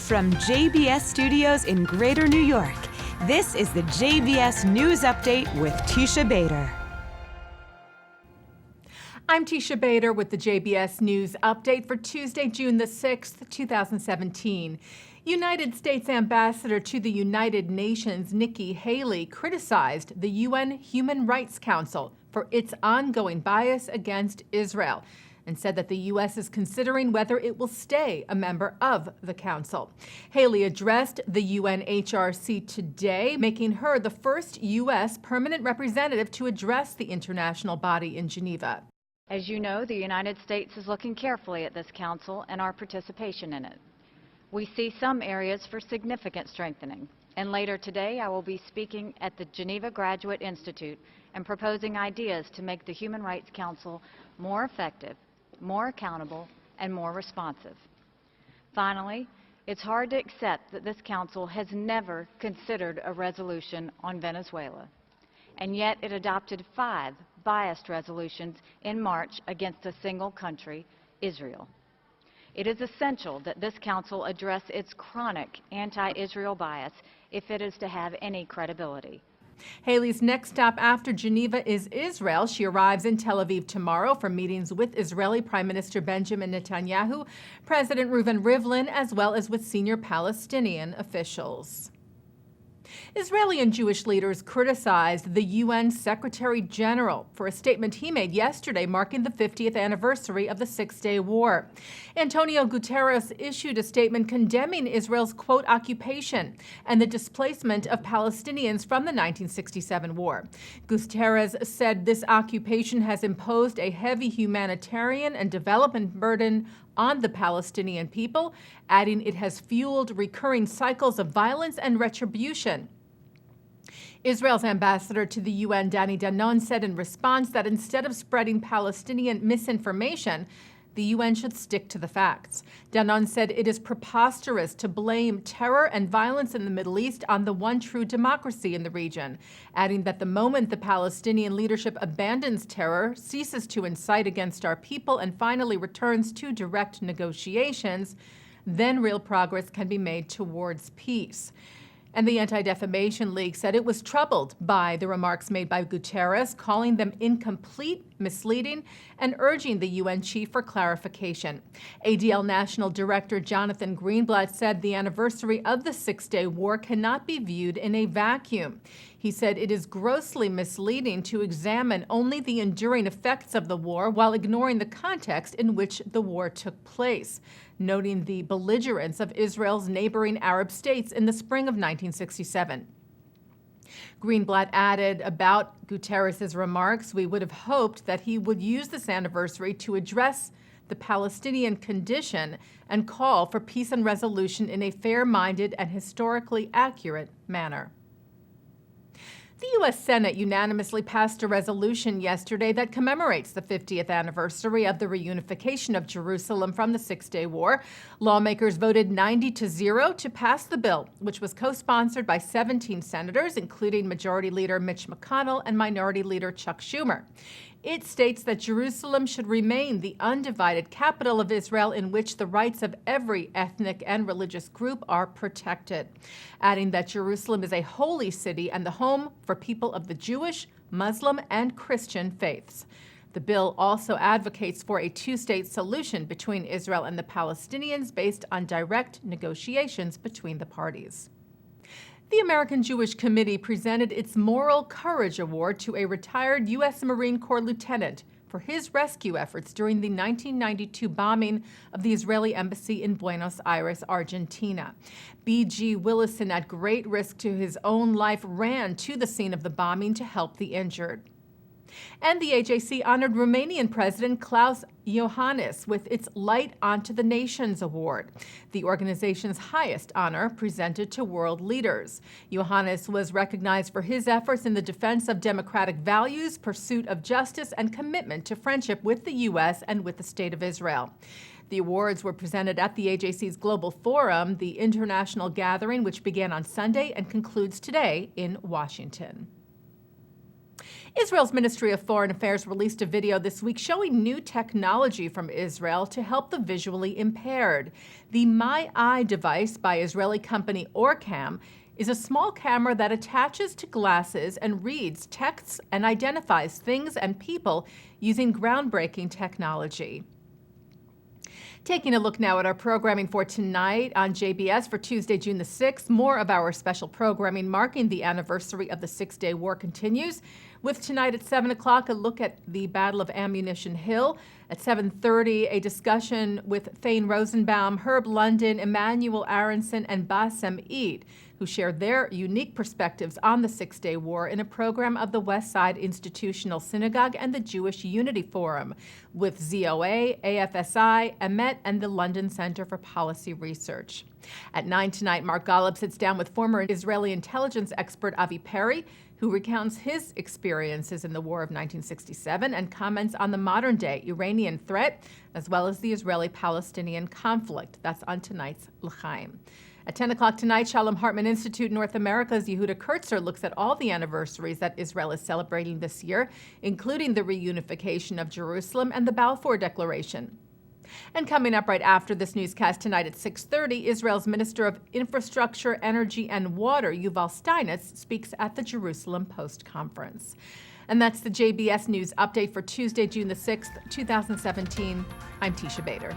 From JBS Studios in Greater New York, this is the JBS News Update with Teisha Bader. I'm Teisha Bader with the JBS News Update for Tuesday, June the 6th, 2017. United States Ambassador to the United Nations Nikki Haley criticized the UN Human Rights Council for its ongoing bias against Israel and said that the U.S. is considering whether it will stay a member of the council. Haley addressed the UNHRC today, making her the first U.S. permanent representative to address the international body in Geneva. As you know, the United States is looking carefully at this council and our participation in it. We see some areas for significant strengthening, and later today I will be speaking at the Geneva Graduate Institute and proposing ideas to make the Human Rights Council more effective, more accountable, and more responsive. Finally, it's hard to accept that this council has never considered a resolution on Venezuela, and yet it adopted 5 biased resolutions in March against a single country, Israel. It is essential that this council address its chronic anti-Israel bias if it is to have any credibility. Haley's next stop after Geneva is Israel. She arrives in Tel Aviv tomorrow for meetings with Israeli Prime Minister Benjamin Netanyahu, President Reuven Rivlin, as well as with senior Palestinian officials. Israeli and Jewish leaders criticized the UN Secretary General for a statement he made yesterday marking the 50th anniversary of the Six-Day War. Antonio Guterres issued a statement condemning Israel's, quote, occupation and the displacement of Palestinians from the 1967 war. Guterres said this occupation has imposed a heavy humanitarian and development burden on the Palestinian people, adding it has fueled recurring cycles of violence and retribution. Israel's ambassador to the UN, Danny Danon, said in response that instead of spreading Palestinian misinformation, the UN should stick to the facts. Danon said it is preposterous to blame terror and violence in the Middle East on the one true democracy in the region, adding that the moment the Palestinian leadership abandons terror, ceases to incite against our people, and finally returns to direct negotiations, then real progress can be made towards peace. And the Anti-Defamation League said it was troubled by the remarks made by Guterres, calling them incomplete, misleading, and urging the UN chief for clarification. ADL National Director Jonathan Greenblatt said the anniversary of the Six-Day War cannot be viewed in a vacuum. He said it is grossly misleading to examine only the enduring effects of the war while ignoring the context in which the war took place, noting the belligerence of Israel's neighboring Arab states in the spring of 1967. Greenblatt added about Guterres' remarks, "We would have hoped that he would use this anniversary to address the Palestinian condition and call for peace and resolution in a fair-minded and historically accurate manner." The U.S. Senate unanimously passed a resolution yesterday that commemorates the 50th anniversary of the reunification of Jerusalem from the Six-Day War. Lawmakers voted 90-0 to pass the bill, which was co-sponsored by 17 senators, including Majority Leader Mitch McConnell and Minority Leader Chuck Schumer. It states that Jerusalem should remain the undivided capital of Israel in which the rights of every ethnic and religious group are protected, adding that Jerusalem is a holy city and the home for people of the Jewish, Muslim, and Christian faiths. The bill also advocates for a two-state solution between Israel and the Palestinians based on direct negotiations between the parties. The American Jewish Committee presented its Moral Courage Award to a retired U.S. Marine Corps lieutenant for his rescue efforts during the 1992 bombing of the Israeli embassy in Buenos Aires, Argentina. B.G. Willison, at great risk to his own life, ran to the scene of the bombing to help the injured. And the AJC honored Romanian President Klaus Iohannis with its Light Onto the Nations Award, the organization's highest honor presented to world leaders. Iohannis was recognized for his efforts in the defense of democratic values, pursuit of justice, and commitment to friendship with the U.S. and with the State of Israel. The awards were presented at the AJC's Global Forum, the international gathering which began on Sunday and concludes today in Washington. Israel's Ministry of Foreign Affairs released a video this week showing new technology from Israel to help the visually impaired. The My Eye device by Israeli company Orcam is a small camera that attaches to glasses and reads texts and identifies things and people using groundbreaking technology. Taking a look now at our programming for tonight on JBS for Tuesday, June the 6th. More of our special programming marking the anniversary of the Six-Day War continues. With tonight at 7 o'clock, a look at the Battle of Ammunition Hill. At 7:30, a discussion with Thane Rosenbaum, Herb London, Emmanuel Aronson, and Bassem Eid, who shared their unique perspectives on the Six-Day War in a program of the West Side Institutional Synagogue and the Jewish Unity Forum with ZOA, AFSI, Emet, and the London Center for Policy Research. At 9 tonight, Mark Golub sits down with former Israeli intelligence expert Avi Perry, who recounts his experiences in the War of 1967 and comments on the modern-day Iranian threat, as well as the Israeli-Palestinian conflict. That's on tonight's L'Chaim. At 10 o'clock tonight, Shalom Hartman Institute North America's Yehuda Kurtzer looks at all the anniversaries that Israel is celebrating this year, including the reunification of Jerusalem and the Balfour Declaration. And coming up right after this newscast tonight at 6:30, Israel's Minister of Infrastructure, Energy, and Water, Yuval Steinitz, speaks at the Jerusalem Post Conference. And that's the JBS News Update for Tuesday, June the 6th, 2017. I'm Teisha Bader.